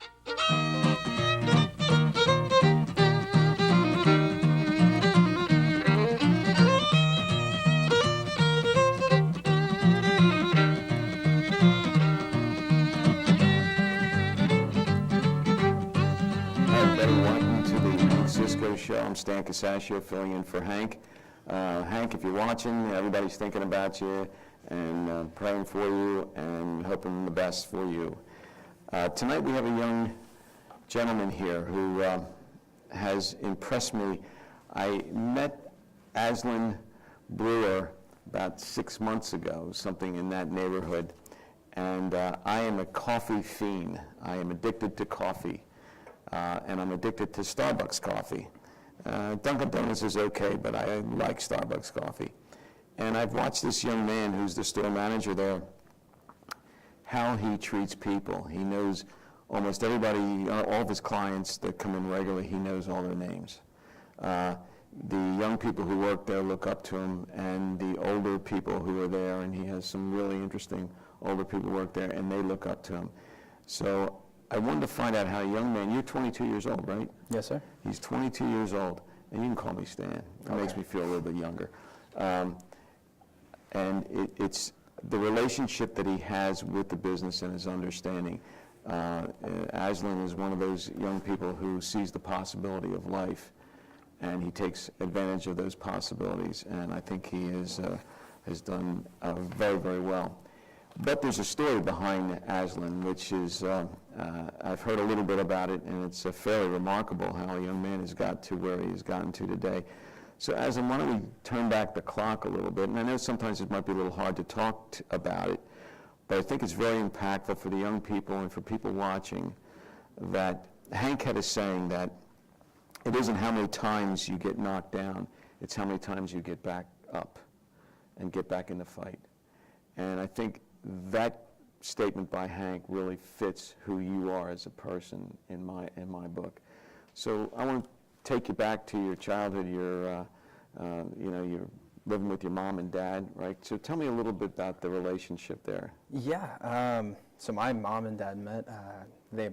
Welcome to the Hank Cisco Show. I'm Stan Casascio filling in for Hank. Hank, if you're watching, everybody's thinking about you and praying for you and hoping the best for you. Tonight we have a young gentleman here who has impressed me. I met Aslan Brewer about 6 months ago, something in that neighborhood, and I am a coffee fiend. I am addicted to coffee. And I'm addicted to Starbucks coffee. Dunkin' Donuts is okay, but I like Starbucks coffee. And I've watched this young man who's the store manager there, how he treats people. He knows almost everybody, all of his clients that come in regularly, he knows all their names. The young people who work there look up to him, and the older people who are there, and he has some really interesting older people who work there, and they look up to him. So I wanted to find out how a young man, you're 22 years old, right? Yes, sir. He's 22 years old, and you can call me Stan. It makes me feel a little bit younger. And it's the relationship that he has with the business and his understanding. Aslan is one of those young people who sees the possibility of life, and he takes advantage of those possibilities, and I think he has done very, very well. But there's a story behind Aslan, which is, I've heard a little bit about it, and it's fairly remarkable how a young man has got to where he has gotten to today. So Aslan, why don't we turn back the clock a little bit? And I know sometimes it might be a little hard to talk about it, but I think it's very impactful for the young people and for people watching that Hank had a saying that it isn't how many times you get knocked down, it's how many times you get back up and get back in the fight. And I think that statement by Hank really fits who you are as a person in my book. So I want to take you back to your childhood. You're living with your mom and dad, right? So tell me a little bit about the relationship there. Yeah. So my mom and dad met.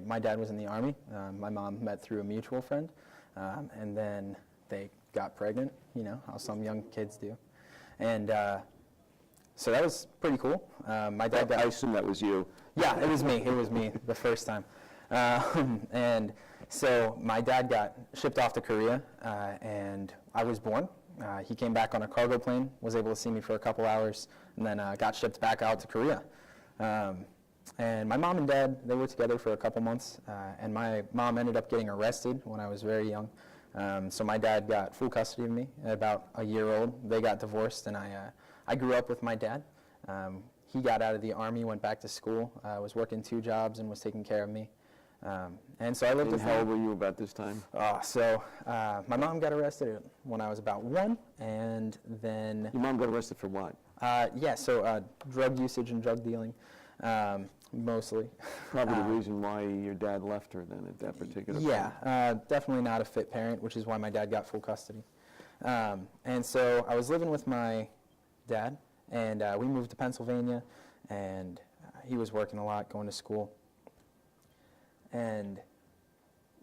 My dad was in the Army. My mom met through a mutual friend, and then they got pregnant. You know how some young kids do, and. So that was pretty cool. My dad I assume that was you. Yeah, it was me. It was me the first time. And so my dad got shipped off to Korea, and I was born. He came back on a cargo plane, was able to see me for a couple hours, and then got shipped back out to Korea. And my mom and dad, they were together for a couple months, and my mom ended up getting arrested when I was very young. So my dad got full custody of me at about a year old. They got divorced, and I grew up with my dad. He got out of the Army, went back to school, was working 2 jobs, and was taking care of me. And so I lived with him. How old were you about this time? My mom got arrested when I was about 1, and then... Your mom got arrested for what? Drug usage and drug dealing, mostly. Probably the reason why your dad left her then at that particular point. Yeah, definitely not a fit parent, which is why my dad got full custody. And so I was living with my dad, and we moved to Pennsylvania, and he was working a lot, going to school. And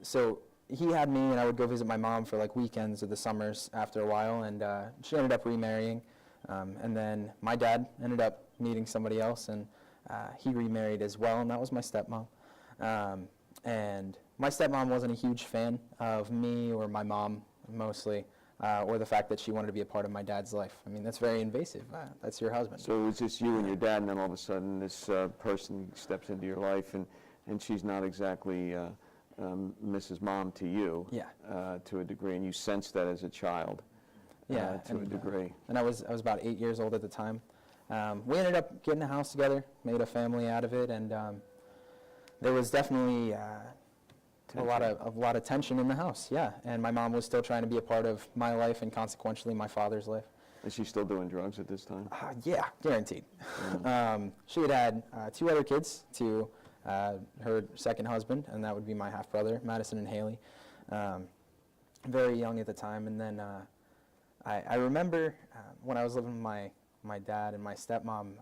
so he had me, and I would go visit my mom for like weekends or the summers after a while, and she ended up remarrying. And then my dad ended up meeting somebody else, and he remarried as well, and that was my stepmom. And my stepmom wasn't a huge fan of me or my mom, mostly, or the fact that she wanted to be a part of my dad's life. I mean, that's very invasive. That's your husband. So it was just you and your dad, and then all of a sudden this person steps into your life, and she's not exactly Mrs. Mom to you, to a degree, and you sensed that as a child, to a degree. And I was about 8 years old at the time. We ended up getting a house together, made a family out of it, and there was definitely a lot of tension in the house, and my mom was still trying to be a part of my life and consequentially my father's life. Is she still doing drugs at this time? Yeah, guaranteed. She had 2 other kids to her second husband, and that would be my half-brother, Madison and Haley. Very young at the time, and then I remember when I was living with my dad and my stepmom,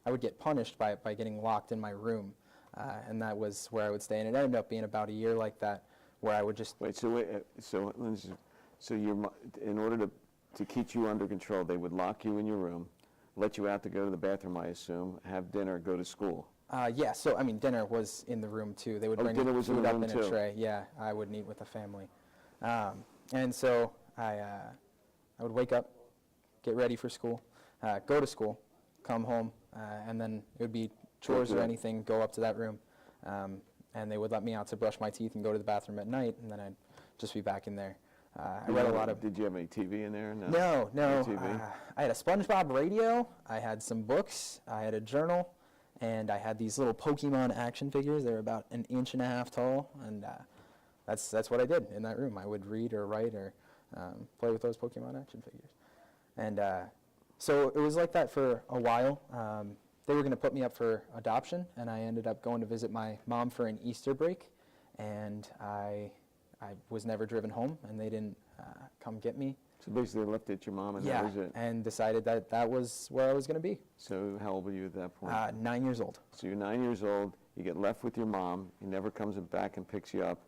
I would get punished by getting locked in my room and that was where I would stay. And it ended up being about a year like that, where I would just So in order to keep you under control, they would lock you in your room, let you out to go to the bathroom, I assume, have dinner, go to school. Yeah, so I mean, dinner was in the room too. They would bring dinner was in food the up room in too. a tray. Yeah, I would eat with the family, and so I would wake up, get ready for school, go to school, come home, and then it would be chores or anything. Go up to that room, and they would let me out to brush my teeth and go to the bathroom at night, and then I'd just be back in there. I read a lot of. Did you have any TV in there? No. No TV? I had a SpongeBob radio. I had some books. I had a journal, and I had these little Pokemon action figures. They were about 1.5 inches tall, and that's what I did in that room. I would read or write or play with those Pokemon action figures, and so it was like that for a while. They were going to put me up for adoption, and I ended up going to visit my mom for an Easter break, and I was never driven home, and they didn't come get me. So basically they left it at your mom and that was it? And decided that was where I was going to be. So how old were you at that point? 9 years old. So you're 9 years old, you get left with your mom, he never comes back and picks you up,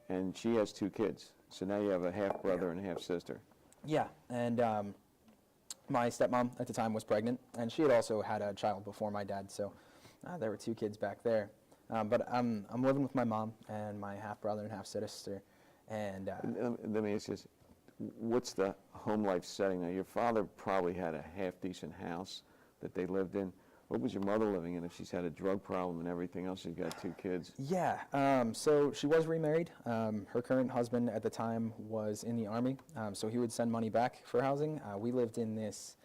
and she has 2 kids. So now you have a half-brother and a half-sister. Yeah, and my stepmom at the time was pregnant, and she had also had a child before my dad, so there were 2 kids back there. But I'm living with my mom and my half-brother and half-sister, and let me ask you this. What's the home life setting now? Your father probably had a half-decent house that they lived in. What was your mother living in if she's had a drug problem and everything else? She's got 2 kids. Yeah, so she was remarried. Her current husband at the time was in the Army, so he would send money back for housing. We lived in this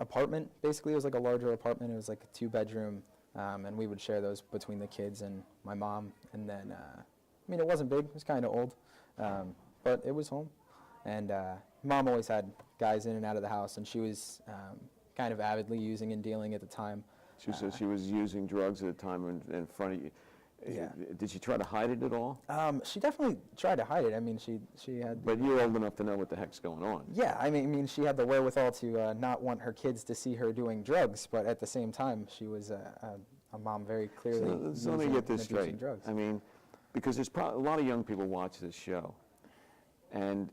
apartment. Basically, it was like a larger apartment. It was like a 2-bedroom, and we would share those between the kids and my mom. And then, I mean, it wasn't big. It was kind of old, but it was home. And mom always had guys in and out of the house, and she was kind of avidly using and dealing at the time. She said she was using drugs at the time in front of you. Yeah. Did she try to hide it at all? She definitely tried to hide it. I mean, she had. But you're old enough to know what the heck's going on. Yeah, I mean, she had the wherewithal to not want her kids to see her doing drugs, but at the same time, she was a mom very clearly. So let me get this straight. Drugs. I mean, because there's probably a lot of young people watch this show, and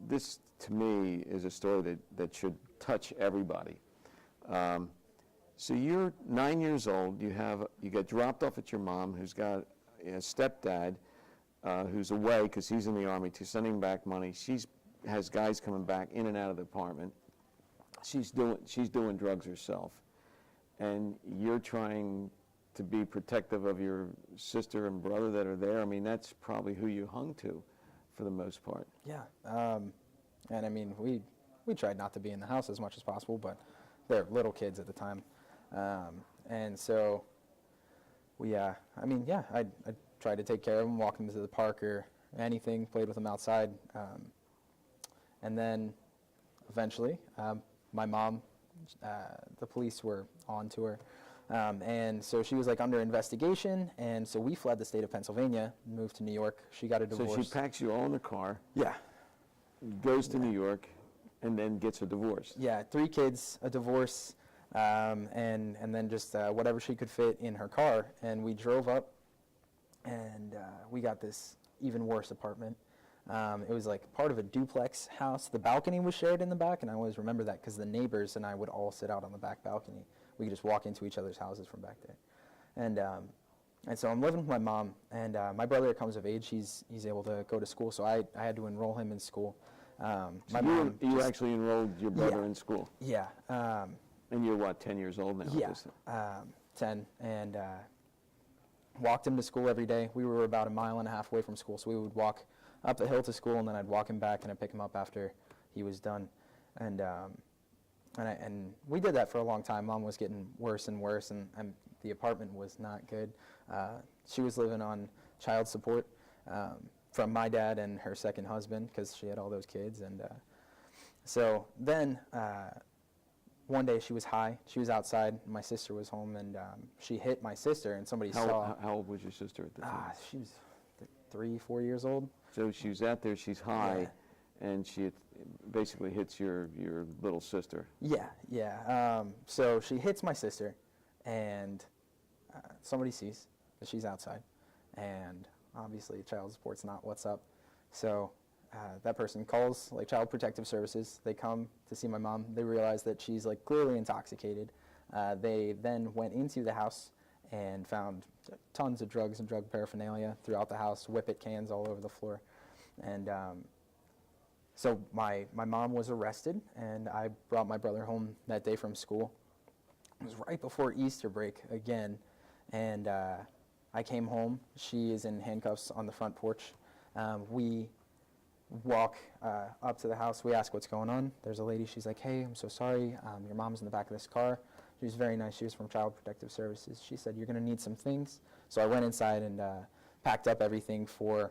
this to me is a story that should touch everybody. So you're 9 years old. You get dropped off at your mom, who's got a stepdad who's away because he's in the Army. To sending back money. She has guys coming back in and out of the apartment. She's doing drugs herself, and you're trying to be protective of your sister and brother that are there. I mean, that's probably who you hung to, for the most part. Yeah, and I mean, we tried not to be in the house as much as possible, but they're little kids at the time. And so I tried to take care of them, walk them to the park or anything, played with them outside. And then eventually, my mom, the police were on to her. And so she was like under investigation, and so we fled the state of Pennsylvania, moved to New York. She got a divorce. So she packs you all in the car. Yeah. Goes to New York, and then gets a divorce. Yeah, 3 kids, a divorce, and then just whatever she could fit in her car. And we drove up, and we got this even worse apartment. It was like part of a duplex house. The balcony was shared in the back, and I always remember that because the neighbors and I would all sit out on the back balcony. We could just walk into each other's houses from back there. And so I'm living with my mom, and my brother comes of age. He's able to go to school, so I had to enroll him in school. You actually enrolled your brother in school? Yeah. And you're what, 10 years old now? Yeah, 10, and walked him to school every day. We were about 1.5 miles away from school, so we would walk up the hill to school, and then I'd walk him back, and I'd pick him up after he was done. And we did that for a long time. Mom was getting worse and worse, and the apartment was not good. She was living on child support from my dad and her second husband because she had all those kids. And so then one day she was high. She was outside. My sister was home, and she hit my sister, and somebody saw. How old was your sister at the time? She was 3-4 years old. So she was out there. She's high. Yeah. And she basically hits your little sister. Yeah. So she hits my sister, and somebody sees that she's outside, and obviously child support's not what's up. So that person calls like Child Protective Services. They come to see my mom. They realize that she's like clearly intoxicated. They then went into the house and found tons of drugs and drug paraphernalia throughout the house, whippet cans all over the floor. And so my mom was arrested, and I brought my brother home that day from school. It was right before Easter break again, and I came home. She is in handcuffs on the front porch. We walk up to the house. We ask what's going on. There's a lady. She's like, "Hey, I'm so sorry. Your mom's in the back of this car." She was very nice. She was from Child Protective Services. She said, "You're going to need some things." So I went inside and packed up everything for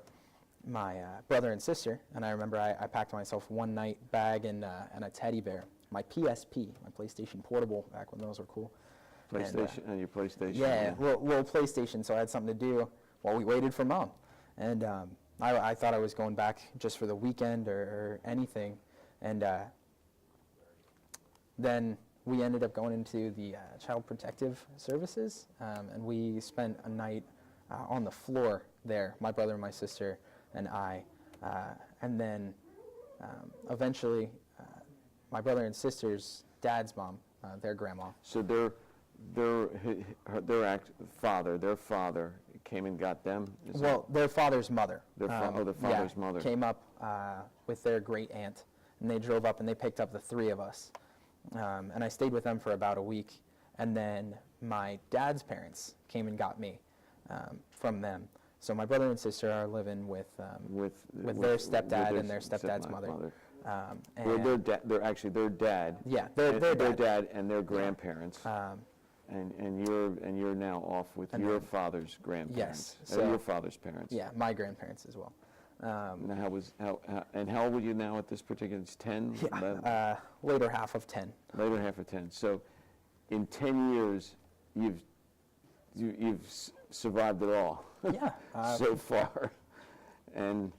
my brother and sister. And I remember I packed myself one night bag and a teddy bear. My PSP, my PlayStation Portable, back when those were cool. PlayStation, and your PlayStation. Yeah, little PlayStation, so I had something to do while we waited for Mom. And I thought I was going back just for the weekend or anything. And then we ended up going into the Child Protective Services, and we spent a night on the floor there, my brother and my sister and I. And then eventually, my brother and sister's dad's mom, their grandma. So their father came and got them? Their father's mother. The father's mother. Came up with their great aunt, and they drove up and they picked up the three of us. And I stayed with them for about a week, and then my dad's parents came and got me from them. So my brother and sister are living with their stepdad and their stepdad's mother. They're actually their dad. Yeah, their dad and their grandparents. And you're now off with your father's grandparents. Yes. So, your father's parents. Yeah, my grandparents as well. Now how old were you now at this particular? It's 10. Yeah, later half of 10. Later half of 10. So, in 10 years, you've survived it all. Yeah. So far, and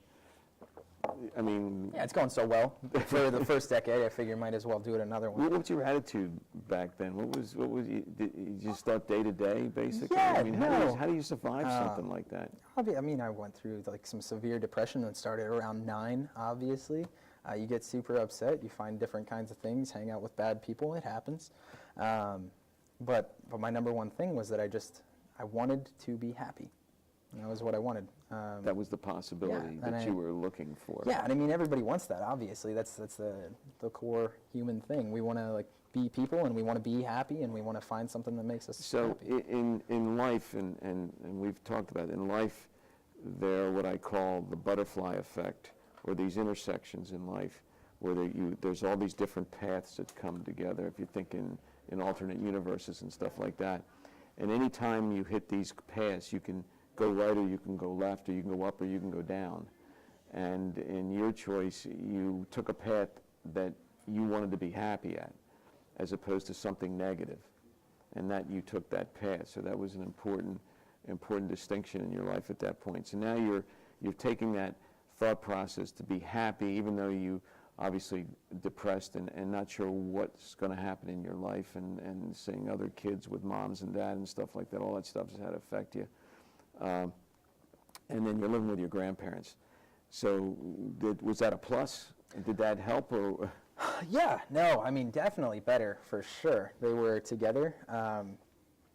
I mean. Yeah, it's going so well. For the first decade, I figure might as well do it another one. What was your attitude back then? What was you? Did you just start day to day, basically? Yeah, I mean, no. how do you survive something like that? I mean, I went through like some severe depression and started around 9. Obviously, you get super upset. You find different kinds of things. Hang out with bad people. It happens. But my number one thing was that I wanted to be happy. That was what I wanted. That was the possibility that you were looking for. Yeah, and I mean, everybody wants that, obviously. That's the core human thing. We want to like be people, and we want to be happy, and we want to find something that makes us happy. So in life, and we've talked about it, in life, there are what I call the butterfly effect, or these intersections in life, where there's all these different paths that come together, if you think in alternate universes and stuff like that. And any time you hit these paths, you can go right or you can go left, or you can go up or you can go down. And in your choice, you took a path that you wanted to be happy at, as opposed to something negative, and that you took that path. So that was an important distinction in your life at that point. So now you're taking that thought process to be happy, even though you obviously depressed and not sure what's going to happen in your life, and seeing other kids with moms and dad and stuff like that. All that stuff has had to affect you. And then you're living with your grandparents. So was that a plus? Did that help? Or? Yeah, no, I mean, definitely better, for sure. They were together.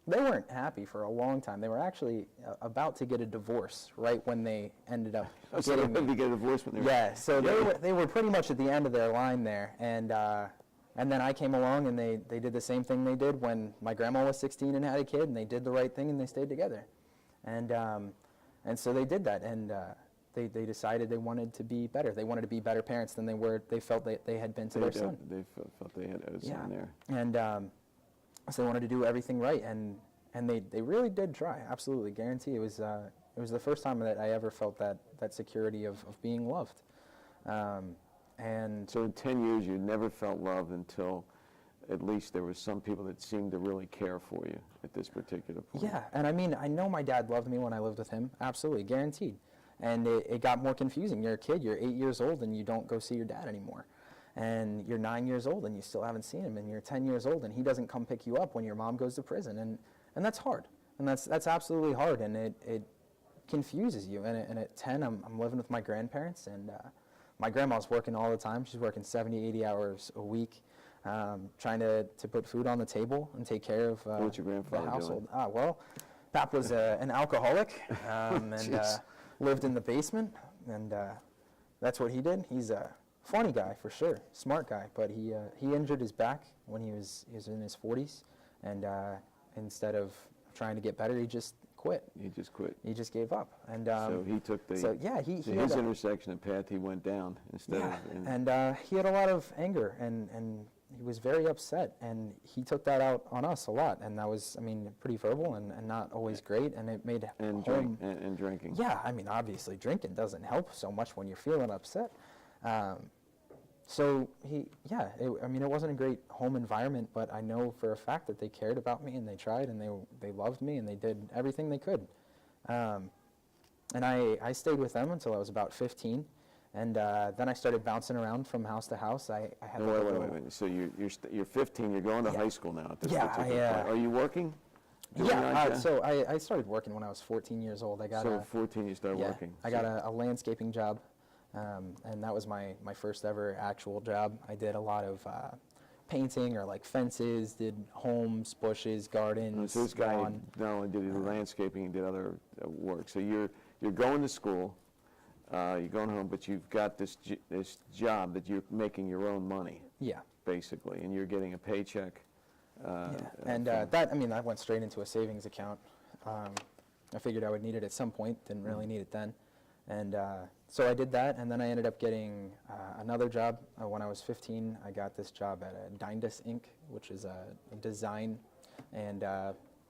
They weren't happy for a long time. They were actually about to get a divorce right when they ended up getting to get a divorce when they were... Yeah, so they were pretty much at the end of their line there. And then I came along, and they did the same thing they did when my grandma was 16 and had a kid, and they did the right thing, and they stayed together. And so they did that, and they decided they wanted to be better. They wanted to be better parents than they felt they had been to their son. They felt they had a son there. And so they wanted to do everything right, and they really did try. Absolutely, guarantee. It was the first time that I ever felt that security of being loved. And so in 10 years, you never felt love until at least there was some people that seemed to really care for you at this particular point. Yeah, and I mean, I know my dad loved me when I lived with him, absolutely, guaranteed. And it got more confusing. You're a kid, you're 8 years old, and you don't go see your dad anymore. And you're 9 years old, and you still haven't seen him, and you're 10 years old, and he doesn't come pick you up when your mom goes to prison. And that's hard. And that's absolutely hard, and it confuses you. And at 10, I'm living with my grandparents, and my grandma's working all the time. She's working 70, 80 hours a week, trying to put food on the table and take care of What's your grandfather the household. doing? Well, Pap was an alcoholic and Jeez. lived in the basement, and that's what he did. He's a funny guy for sure, smart guy, but he injured his back when he was in his 40s, and instead of trying to get better, he just quit. He just quit. He just gave up, and So he took the, so yeah, he so had his a- intersection of path, he went down instead yeah, of, and he had a lot of anger, and he was very upset, and he took that out on us a lot, and that was, I mean, pretty verbal and not always great, and it made and home. and drinking. Yeah, I mean, obviously drinking doesn't help so much when you're feeling upset. So I mean, it wasn't a great home environment, but I know for a fact that they cared about me, and they tried, and they loved me, and they did everything they could. And I stayed with them until I was about 15, and then I started bouncing around from house to house. I had No, like a wait. little- So you're 15. You're going to Yeah. high school now at this Yeah, particular point. Are you working? Doing Yeah, like that? so I started working when I was 14 years old. I got So a, 14, you started yeah, working. I got a landscaping job, and that was my first ever actual job. I did a lot of painting or like fences, did homes, bushes, gardens, So this guy lawn. not only did he do landscaping, he did other work. So you're going to school, you're going home, but you've got this job that you're making your own money, Yeah, basically, and you're getting a paycheck. yeah. And that went straight into a savings account. I figured I would need it at some point, didn't really need it then. And so I did that, and then I ended up getting another job. When I was 15, I got this job at Dindus Inc., which is a design and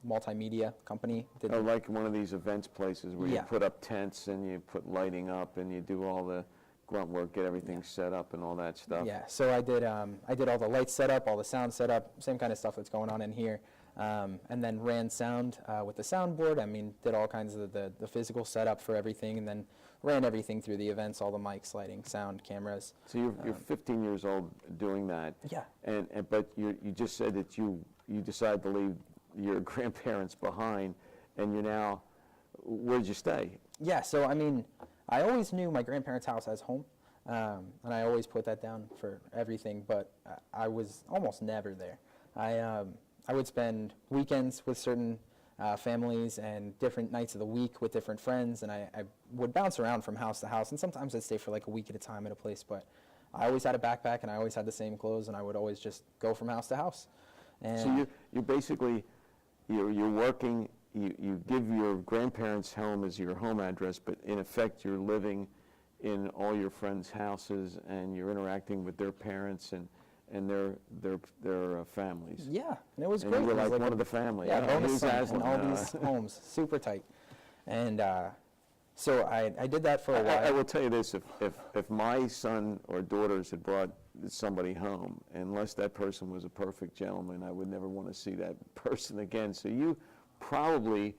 multimedia company. Did Oh, like one of these events places where you Yeah. put up tents and you put lighting up and you do all the grunt work, get everything set up and all that stuff. Yeah, so I did all the lights set up, all the sound set up, same kind of stuff that's going on in here, and then ran sound with the soundboard. I mean, did all kinds of the physical setup for everything, and then ran everything through the events, all the mics, lighting, sound, cameras. So you're 15 years old doing that. Yeah. But you just said that you decided to leave your grandparents behind, and you're now, where'd you stay? Yeah, so I mean, I always knew my grandparents' house as home, and I always put that down for everything, but I was almost never there. I would spend weekends with certain families and different nights of the week with different friends, and I would bounce around from house to house, and sometimes I'd stay for like a week at a time at a place, but I always had a backpack, and I always had the same clothes, and I would always just go from house to house. And So you're basically, you're working, you give your grandparents' home as your home address, but in effect you're living in all your friends' houses and you're interacting with their parents and their families. yeah, and it was And great. you were It was like one a- of the family. Yeah, Oh, bonus here's son Aslan. in all these homes, super tight. And so I did that for a while. I will tell you this, if my son or daughters had brought somebody home, unless that person was a perfect gentleman, I would never want to see that person again. So you probably,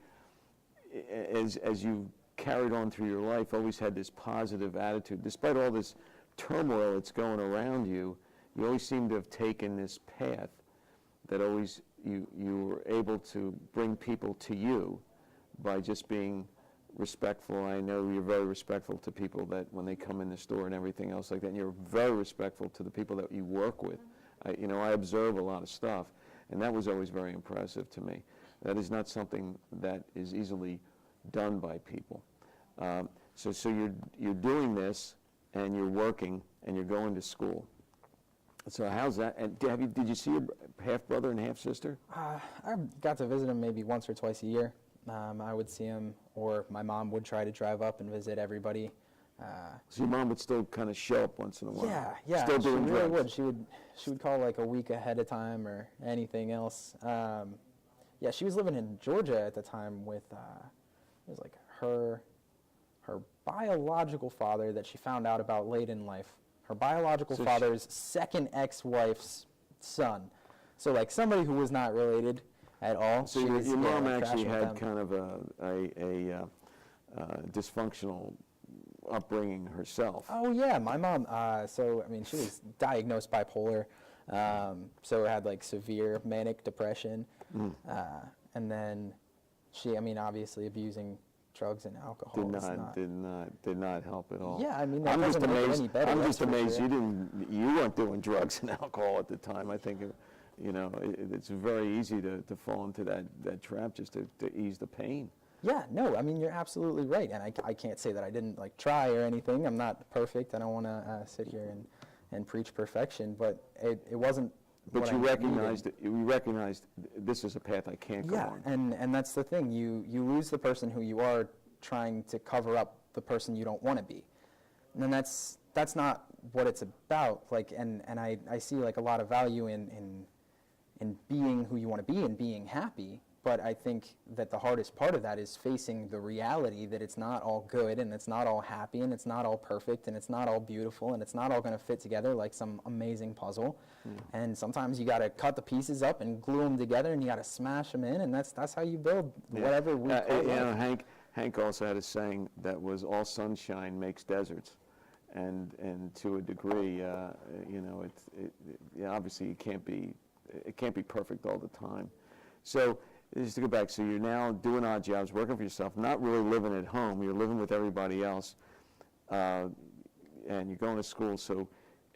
as you carried on through your life, always had this positive attitude. Despite all this turmoil that's going around you, you always seem to have taken this path that always you were able to bring people to you by just being respectful. I know you're very respectful to people that when they come in the store and everything else like that, and you're very respectful to the people that you work with. I observe a lot of stuff, and that was always very impressive to me. That is not something that is easily done by people. So you're doing this, and you're working, and you're going to school. So how's that? And did you see your half brother and half sister? I got to visit him maybe once or twice a year. I would see him, or my mom would try to drive up and visit everybody. So your mom would still kind of show up once in a while. Yeah, Still she doing really drugs. would. She would call like a week ahead of time or anything else. Yeah, she was living in Georgia at the time with it was like her biological father that she found out about late in life. Her biological So father's second ex-wife's son. So like somebody who was not related at all. So She your was, your yeah, mom like, actually crashing with had them. kind of a dysfunctional upbringing herself. Oh yeah, my mom. So I mean, she was diagnosed bipolar, so had like severe manic depression, and then I mean, obviously abusing drugs and alcohol Did is not, not. did not help at all. Yeah, I mean, that I'm just doesn't make it amazed, any better, I'm that's just for amazed sure. you weren't doing drugs and alcohol at the time. I think, it's very easy to fall into that trap just to ease the pain. Yeah, no, I mean, you're absolutely right, and I can't say that I didn't, like, try or anything. I'm not perfect. I don't want to sit here and preach perfection, but it wasn't But what you I recognized, needed. you recognized this is a path I can't go Yeah, on. and that's the thing. You lose the person who you are trying to cover up the person you don't want to be. And then that's not what it's about. Like, and I see, like, a lot of value in being who you want to be and being happy. But I think that the hardest part of that is facing the reality that it's not all good, and it's not all happy, and it's not all perfect, and it's not all beautiful, and it's not all going to fit together like some amazing puzzle. And sometimes you got to cut the pieces up and glue them together, and you got to smash them in, and that's how you build whatever we call life. Hank also had a saying that was all sunshine makes deserts. And to a degree, obviously it can't be perfect all the time. So just to go back, so you're now doing odd jobs, working for yourself, not really living at home. You're living with everybody else, and you're going to school. So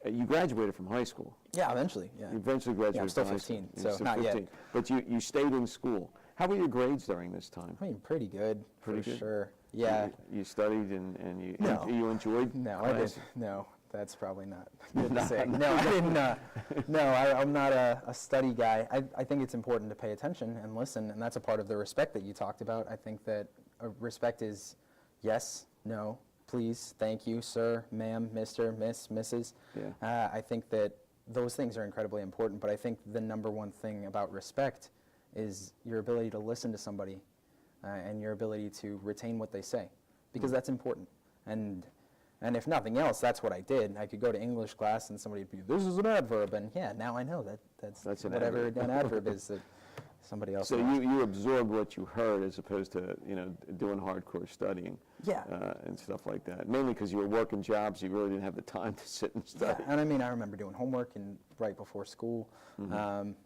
you graduated from high school. Yeah, eventually, yeah. You eventually graduated. Yeah, I'm still from high school. 15, You're so still not yet. 15. But you stayed in school. How were your grades during this time? I mean, pretty good, Pretty for good? sure. Yeah. You studied and you No. you enjoyed No, class? I didn't. No, that's probably not good to say. No, I didn't. I'm not a study guy. I think it's important to pay attention and listen, and that's a part of the respect that you talked about. I think that respect is yes, no, please, thank you, sir, ma'am, Mr., Miss, Mrs. Yeah. I think that those things are incredibly important, but I think the number one thing about respect is your ability to listen to somebody and your ability to retain what they say, because that's important. And if nothing else, that's what I did. I could go to English class and somebody would be, this is an adverb, and yeah, now I know that's an whatever adverb. an adverb is that somebody else So knows. you absorbed what you heard as opposed to doing hardcore studying. Yeah. And stuff like that. Mainly because you were working jobs, you really didn't have the time to sit and Yeah, study. and I mean, I remember doing homework right before school,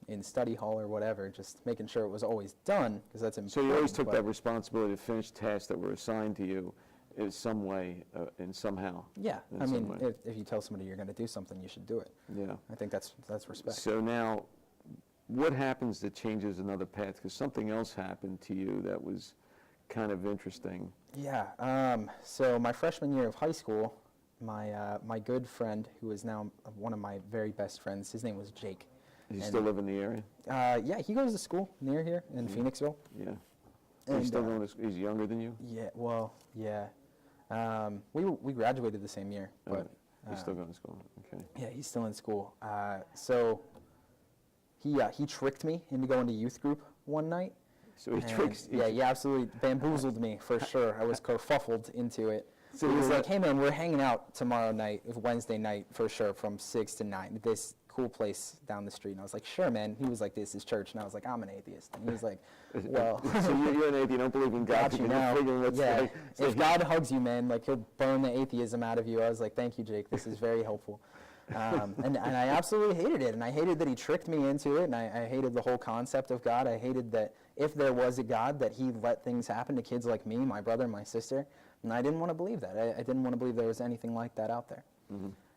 in study hall or whatever, just making sure it was always done, because that's important. So you always took but- that responsibility to finish tasks that were assigned to you in some way, and somehow. Yeah, in I some mean, way. if you tell somebody you're going to do something, you should do it. Yeah. I think that's respect. So now, what happens that changes another path? Because something else happened to you that was kind of interesting. Yeah, so my freshman year of high school, my good friend, who is now one of my very best friends, his name was Jake. Does he And, still live in the area? Yeah, he goes to school near here in Phoenixville. Yeah. And, He's still going to school? He's younger than you? Yeah, well, yeah. We graduated the same year, Oh, but he's still going to school, okay. yeah, he's still in school. So he tricked me into going to youth group one night. So he And tricks. Yeah, he absolutely bamboozled me, for sure. I was kerfuffled into it. So He was you're like, not- hey, man, we're hanging out tomorrow night, Wednesday night, for sure, from 6 to 9, at this cool place down the street. And I was like, sure, man. He was like, this is church. And I was like, I'm an atheist. And he was like, well, So you're an atheist, you don't believe in God, got you because you're now. figuring what's Yeah, like. So if God hugs you, man, like, he'll burn the atheism out of you. I was like, thank you, Jake. This is very helpful. And I absolutely hated it. And I hated that he tricked me into it. And I hated the whole concept of God. I hated that if there was a God, that he let things happen to kids like me, my brother, my sister. And I didn't want to believe that. I didn't want to believe there was anything like that out there.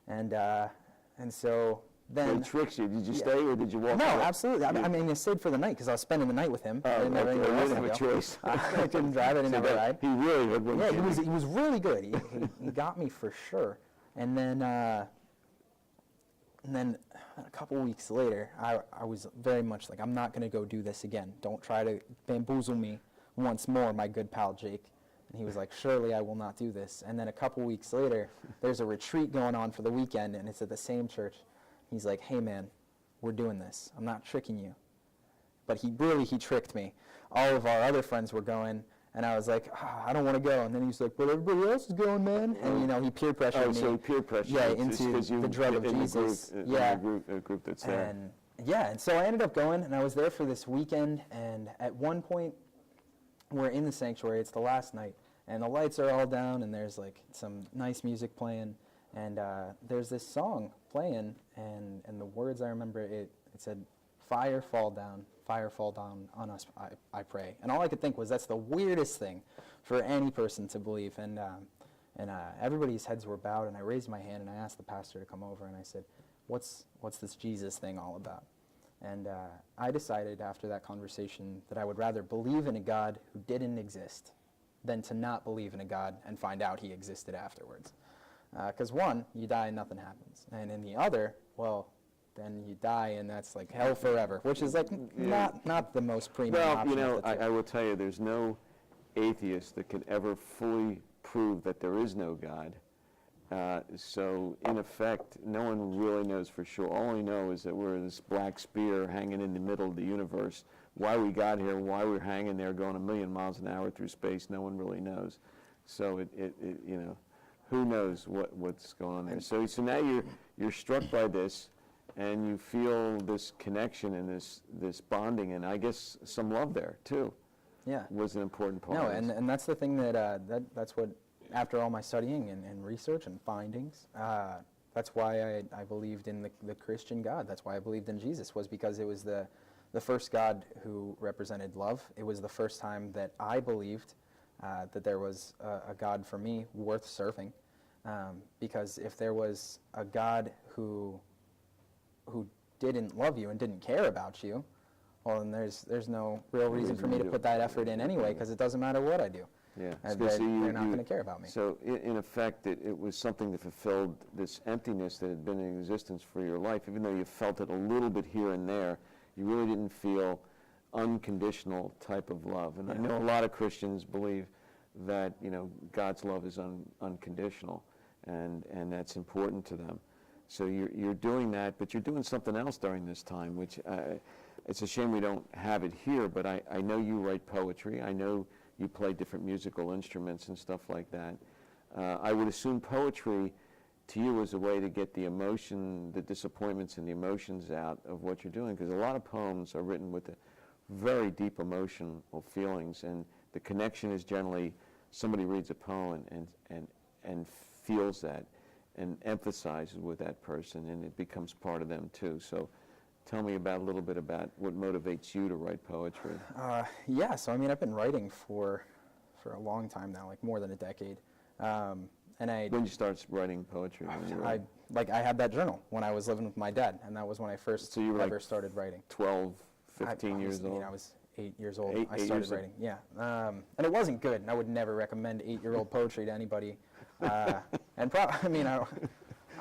And so then... he tricks you. Did you Yeah. stay or did you walk No, away? absolutely. I mean, I stayed for the night because I was spending the night with him. I didn't have okay. anywhere You else didn't to have a go. choice. I couldn't drive. I didn't have a ride. He really hoodwinked Yeah, you. he was really good. He got me for sure. And then a couple weeks later, I was very much like, I'm not going to go do this again. Don't try to bamboozle me once more, my good pal Jake. And he was like, surely I will not do this. And then a couple weeks later, there's a retreat going on for the weekend, and it's at the same church. He's like, hey, man, we're doing this. I'm not tricking you. But he tricked me. All of our other friends were going, and I was like, I don't want to go. And then he's like, but everybody else is going, man. And, he peer pressured me. So peer pressure. Yeah, It's into 'cause you the drug of in the Jesus. group, Yeah. in the group that's there. And so I ended up going, and I was there for this weekend, and at one point, we're in the sanctuary. It's the last night, and the lights are all down, and there's like some nice music playing, and there's this song playing, and the words I remember, it said, fire fall down, fire fall down on us, I pray. And all I could think was that's the weirdest thing for any person to believe. And everybody's heads were bowed, and I raised my hand, and I asked the pastor to come over, and I said, what's this Jesus thing all about? And I decided after that conversation that I would rather believe in a God who didn't exist than to not believe in a God and find out he existed afterwards. Because one, you die and nothing happens. And in the other, well, then you die and that's like hell forever, which is like not the most premium option. Well, I will tell you, there's no atheist that can ever fully prove that there is no God. So, in effect, no one really knows for sure. All we know is that we're this black spear hanging in the middle of the universe. Why we got here, why we're hanging there going 1,000,000 miles an hour through space, no one really knows. So, who knows what's going on there. So now you're struck by this, and you feel this connection and this bonding, and I guess some love there, too. Yeah. Was an important part. No, and that's the thing that's what, after all my studying and research and findings, that's why I believed in the Christian God. That's why I believed in Jesus, was because it was the first God who represented love. It was the first time that I believed that there was a God for me worth serving. Because if there was a God who didn't love you and didn't care about you, well, then there's no real reason for me to put that effort in anyway, because it doesn't matter what I do. Yeah, they're not going to care about me. So, in effect, it was something that fulfilled this emptiness that had been in existence for your life. Even though you felt it a little bit here and there, you really didn't feel unconditional type of love. And I know a lot of Christians believe that God's love is unconditional, and that's important to them. So you're doing that, but you're doing something else during this time, which it's a shame we don't have it here. But I know you write poetry. I know you play different musical instruments and stuff like that. I would assume poetry to you is a way to get the emotion, the disappointments and the emotions out of what you're doing, because a lot of poems are written with a very deep emotional feelings, and the connection is generally somebody reads a poem and feels that and emphasizes with that person, and it becomes part of them too. So tell me a little bit about what motivates you to write poetry. Yeah, so I mean, I've been writing for a long time now, like more than a decade. And when did you start writing poetry? I had that journal when I was living with my dad, and that was when I first ever started writing. 12, 15 years old? I was 8 years old. I started writing, yeah. And it wasn't good, and I would never recommend 8-year-old poetry to anybody. I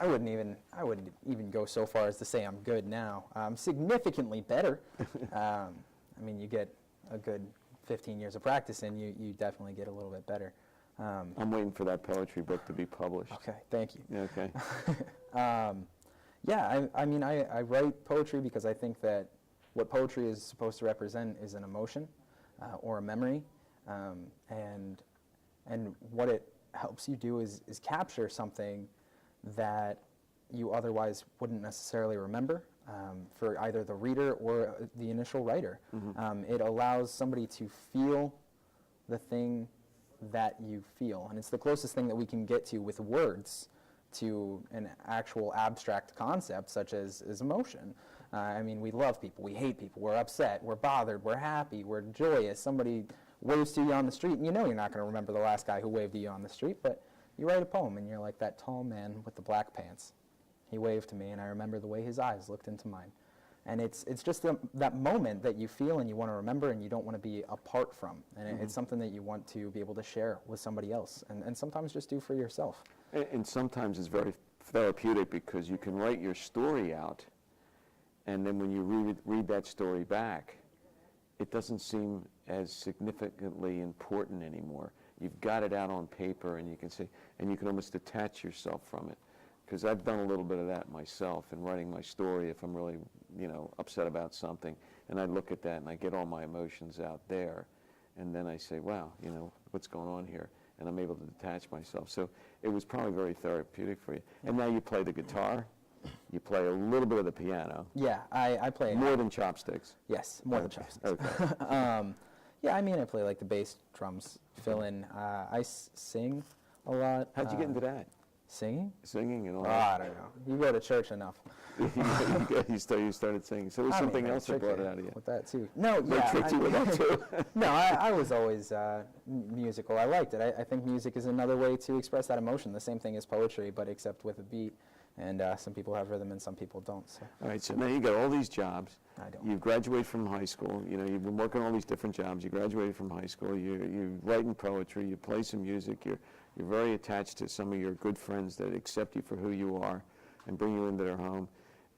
wouldn't even go so far as to say I'm good now. I'm significantly better. You get a good 15 years of practice, and you definitely get a little bit better. I'm waiting for that poetry book to be published. Okay, thank you. Okay. I write poetry because I think that what poetry is supposed to represent is an emotion or a memory, and what it helps you do is capture something that you otherwise wouldn't necessarily remember for either the reader or the initial writer. Mm-hmm. It allows somebody to feel the thing that you feel, and it's the closest thing that we can get to with words to an actual abstract concept such as emotion. We love people, we hate people, we're upset, we're bothered, we're happy, we're joyous. Somebody waves to you on the street, and you're not going to remember the last guy who waved to you on the street, but you write a poem, and you're like that tall man with the black pants. He waved to me, and I remember the way his eyes looked into mine. And it's just that moment that you feel and you want to remember and you don't want to be apart from. And mm-hmm. It's something that you want to be able to share with somebody else, and sometimes just do for yourself. And sometimes it's very therapeutic because you can write your story out, and then when you read that story back, it doesn't seem as significantly important anymore. You've got it out on paper, and you can say, and you can almost detach yourself from it. Because I've done a little bit of that myself in writing my story. If I'm really, upset about something, and I look at that and I get all my emotions out there, and then I say, wow, what's going on here? And I'm able to detach myself. So it was probably very therapeutic for you. And now you play the guitar. You play a little bit of the piano. Yeah, I play. More than chopsticks. Yes, more than chopsticks. Okay. I play like the bass, drums, fill in. I sing a lot. How'd you get into that? Singing? Singing and all Oh, I don't know. You go to church enough. you started singing. So there's I mean, something they else that trick brought you it out of you. with that too. No, They yeah. tricked you with that too. No, I was always musical. I liked it. I think music is another way to express that emotion. The same thing as poetry, but except with a beat. And some people have rhythm and some people don't. So. All right, so now you got all these jobs. I don't. You've graduated from high school. You know, you've been working all these different jobs. You graduated from high school. You're writing poetry. You play some music. You're very attached to some of your good friends that accept you for who you are and bring you into their home.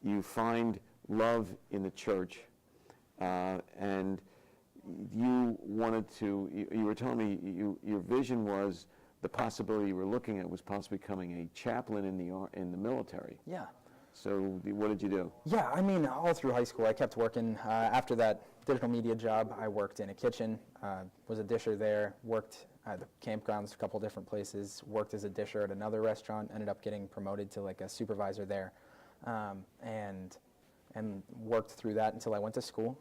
You find love in the church, and you wanted to. You were telling me your vision was the possibility you were looking at was possibly becoming a chaplain in the military. Yeah. So what did you do? Yeah, I mean, all through high school, I kept working. After that digital media job, I worked in a kitchen, was a disher there, worked at the campgrounds, a couple different places, worked as a disher at another restaurant, ended up getting promoted to like a supervisor there, and worked through that until I went to school.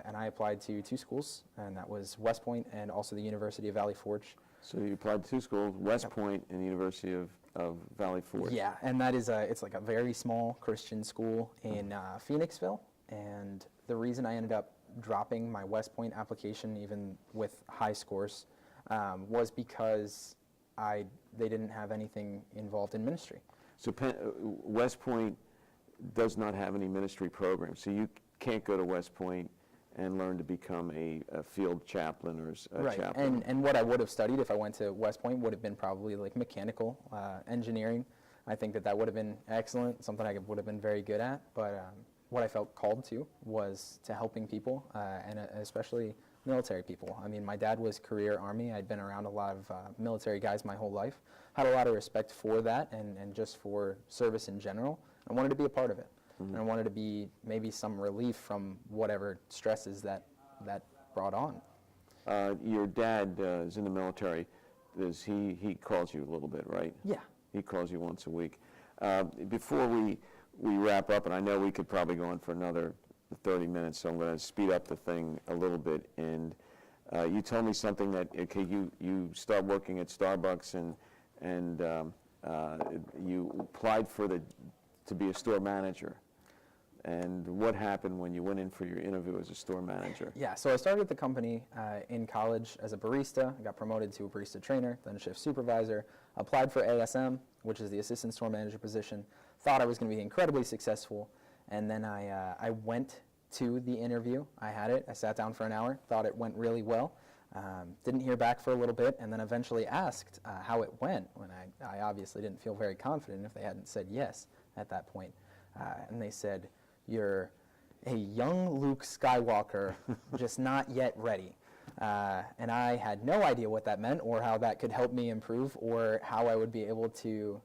And I applied to 2 schools, and that was West Point and also the University of Valley Forge. So you applied to 2 schools, West Point and the University of Valley Forge. Yeah, and that is it's like a very small Christian school in Phoenixville, and the reason I ended up dropping my West Point application, even with high scores, was because they didn't have anything involved in ministry. So West Point does not have any ministry program, so you can't go to West Point and learn to become a field chaplain or a chaplain. And what I would have studied if I went to West Point would have been probably like mechanical engineering. I think that would have been excellent, something I would have been very good at. But what I felt called to was to helping people, and especially military people. I mean, my dad was career Army. I'd been around a lot of military guys my whole life. Had a lot of respect for that and just for service in general. I wanted to be a part of it. Mm-hmm. And I wanted to be maybe some relief from whatever stresses that brought on. Your dad is in the military. He calls you a little bit, right? Yeah. He calls you once a week. Before we wrap up, and I know we could probably go on for another 30 minutes, so I'm going to speed up the thing a little bit. And you told me something that, okay, you start working at Starbucks and you applied to be a store manager. And what happened when you went in for your interview as a store manager? Yeah, so I started at the company in college as a barista. I got promoted to a barista trainer, then a shift supervisor. Applied for ASM, which is the assistant store manager position. Thought I was going to be incredibly successful. And then I went to the interview. I had it. I sat down for an hour. Thought it went really well. Didn't hear back for a little bit, and then eventually asked how it went, when I obviously didn't feel very confident if they hadn't said yes at that point. And they said, "You're a young Luke Skywalker, just not yet ready." And I had no idea what that meant or how that could help me improve or how I would be able to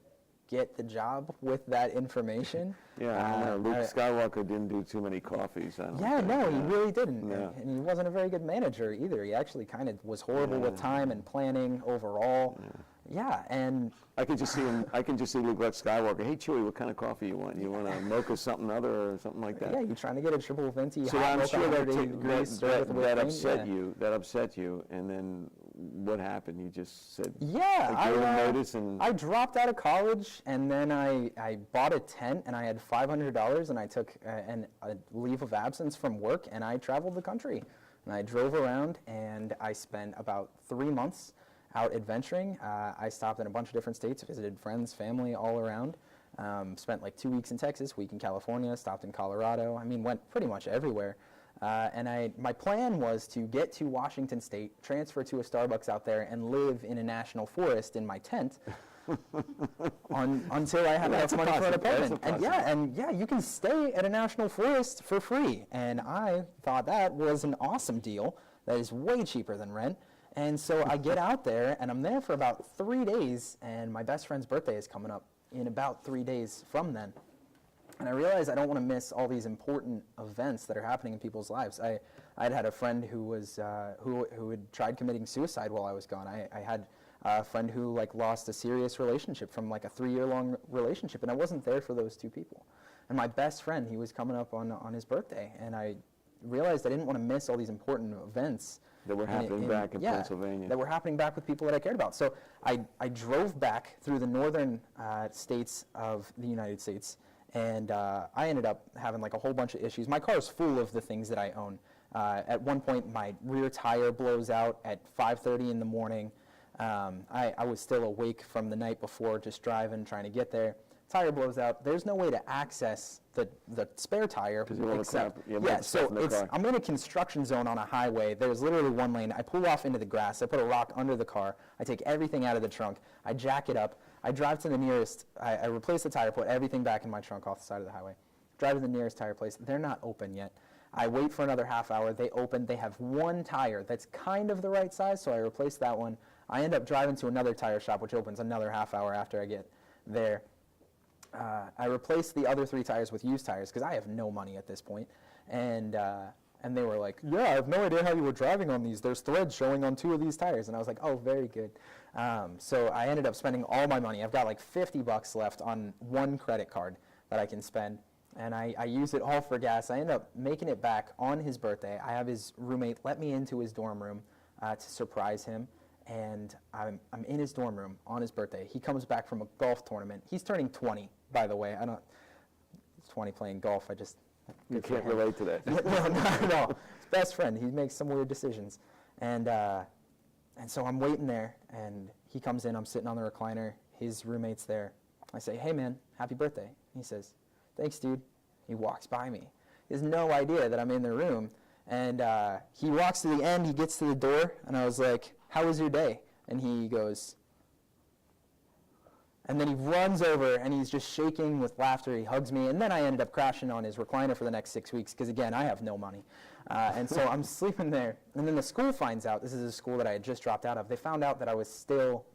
get the job with that information. Yeah, I don't know. Luke Skywalker didn't do too many coffees. I don't think. No, he really didn't. Yeah. And he wasn't a very good manager either. He actually kind of was horrible with time and planning overall. Yeah, and I can just see him. I can just see Luke Skywalker. Hey, Chewie, what kind of coffee you want? You want a mocha something other or something like that? yeah, you're trying to get a triple venti So hot I'm mocha, sure 180 degrees, served with that whipped upset cream. you. That upset you. And then what happened? You just said, Yeah, like, gave him notice and I dropped out of college, and then I bought a tent, and I had $500, and I took a leave of absence from work, and I traveled the country. And I drove around, and I spent about 3 months out adventuring. I stopped in a bunch of different states, visited friends, family all around. Spent like 2 weeks in Texas, week in California, stopped in Colorado. I mean, went pretty much everywhere. And my plan was to get to Washington State, transfer to a Starbucks out there, and live in a national forest in my tent until I had enough money for an apartment. And yeah, you can stay at a national forest for free. And I thought that was an awesome deal. That is way cheaper than rent. And so I get out there, and I'm there for about 3 days, and my best friend's birthday is coming up in about 3 days from then. And I realized I don't want to miss all these important events that are happening in people's lives. I'd had a friend who was who had tried committing suicide while I was gone. I had a friend who lost a serious relationship from a 3-year-long relationship, and I wasn't there for those 2 people. And my best friend, he was coming up on his birthday, and I realized I didn't want to miss all these important events That were happening back in Pennsylvania. That were happening back with people that I cared about. So I drove back through the northern states of the United States, and I ended up having like a whole bunch of issues. My car is full of the things that I own. At one point, my rear tire blows out at 5:30 in the morning. I was still awake from the night before, just driving, trying to get there. Tire blows out. There's no way to access the spare tire. Except, so I'm in a construction zone on a highway. There's literally one lane. I pull off into the grass. I put a rock under the car. I take everything out of the trunk. I jack it up. I drive to the nearest. I replace the tire, put everything back in my trunk off the side of the highway. Drive to the nearest tire place. They're not open yet. I wait for another half hour. They open. They have one tire that's kind of the right size, so I replace that one. I end up driving to another tire shop, which opens another half hour after I get there. I replaced the other 3 tires with used tires because I have no money at this point. And they were like, yeah, I have no idea how you were driving on these. There's threads showing on 2 of these tires. And I was like, oh, very good. So I ended up spending all my money. I've got like $50 left on one credit card that I can spend. And I use it all for gas. I end up making it back on his birthday. I have his roommate let me into his dorm room to surprise him. And I'm in his dorm room on his birthday. He comes back from a golf tournament. He's turning 20, by the way. He's 20 playing golf. You can't relate to that. No, not at all. His best friend. He makes some weird decisions. And so I'm waiting there, and he comes in. I'm sitting on the recliner. His roommate's there. I say, hey, man, happy birthday. He says, thanks, dude. He walks by me. He has no idea that I'm in the room. And he walks to the end. He gets to the door, and I was like, how was your day? And he goes, and then he runs over, and he's just shaking with laughter. He hugs me, and then I ended up crashing on his recliner for the next 6 weeks because, again, I have no money. And so I'm sleeping there. And then the school finds out. This is a school that I had just dropped out of. They found out that I was still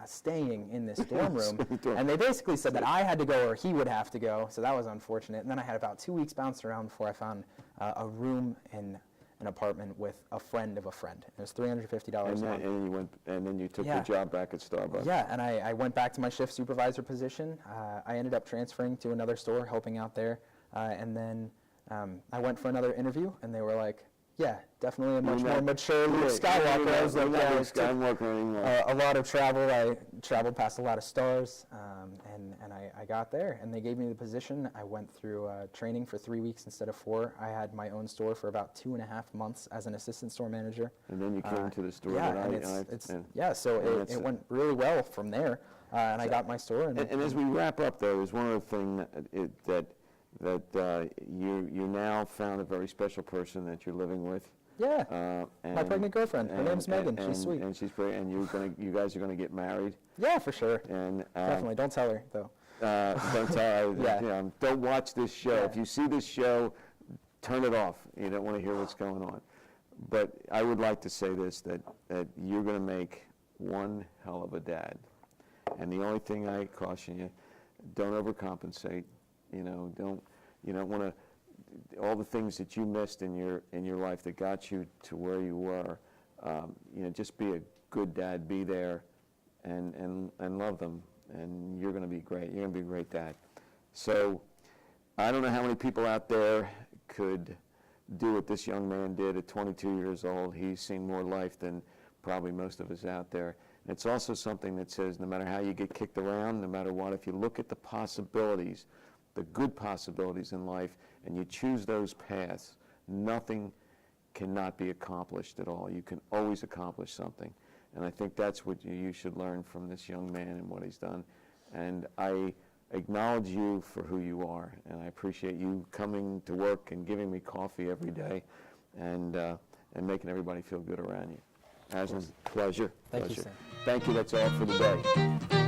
staying in this dorm room. And they basically said that I had to go or he would have to go. So that was unfortunate. And then I had about 2 weeks bounced around before I found a room in an apartment with a friend of a friend. It was $350 a month. And then you took the job back at Starbucks. Yeah, and I went back to my shift supervisor position. I ended up transferring to another store, helping out there. And then I went for another interview, and they were like, yeah, definitely a much more mature Luke Skywalker. I was like, yeah, Luke Skywalker anymore. A lot of travel. I traveled past a lot of stars, and I got there, and they gave me the position. I went through training for 3 weeks instead of 4. I had my own store for about 2.5 months as an assistant store manager. And then you came to the store. So it went really well from there, and I got my store. And as we wrap up, though, is one of the things that you now found a very special person that you're living with. Yeah, my pregnant girlfriend. Her name's Megan. She's sweet. And she's great. And you guys are going to get married. Yeah, for sure. And definitely, don't tell her though. Don't tell her. Don't watch this show. Yeah. If you see this show, turn it off. You don't want to hear what's going on. But I would like to say this: that you're going to make one hell of a dad. And the only thing I caution you, don't overcompensate. You don't want to, all the things that you missed in your life that got you to where you were, just be a good dad, be there, and love them, and you're going to be great. You're going to be a great dad. So I don't know how many people out there could do what this young man did at 22 years old. He's seen more life than probably most of us out there. And it's also something that says no matter how you get kicked around, no matter what, if you look at the possibilities, the good possibilities in life, and you choose those paths, nothing cannot be accomplished at all. You can always accomplish something. And I think that's what you should learn from this young man and what he's done. And I acknowledge you for who you are, and I appreciate you coming to work and giving me coffee every day and making everybody feel good around you. Aslan, pleasure. Thank you, Sam. Thank you. That's all for today.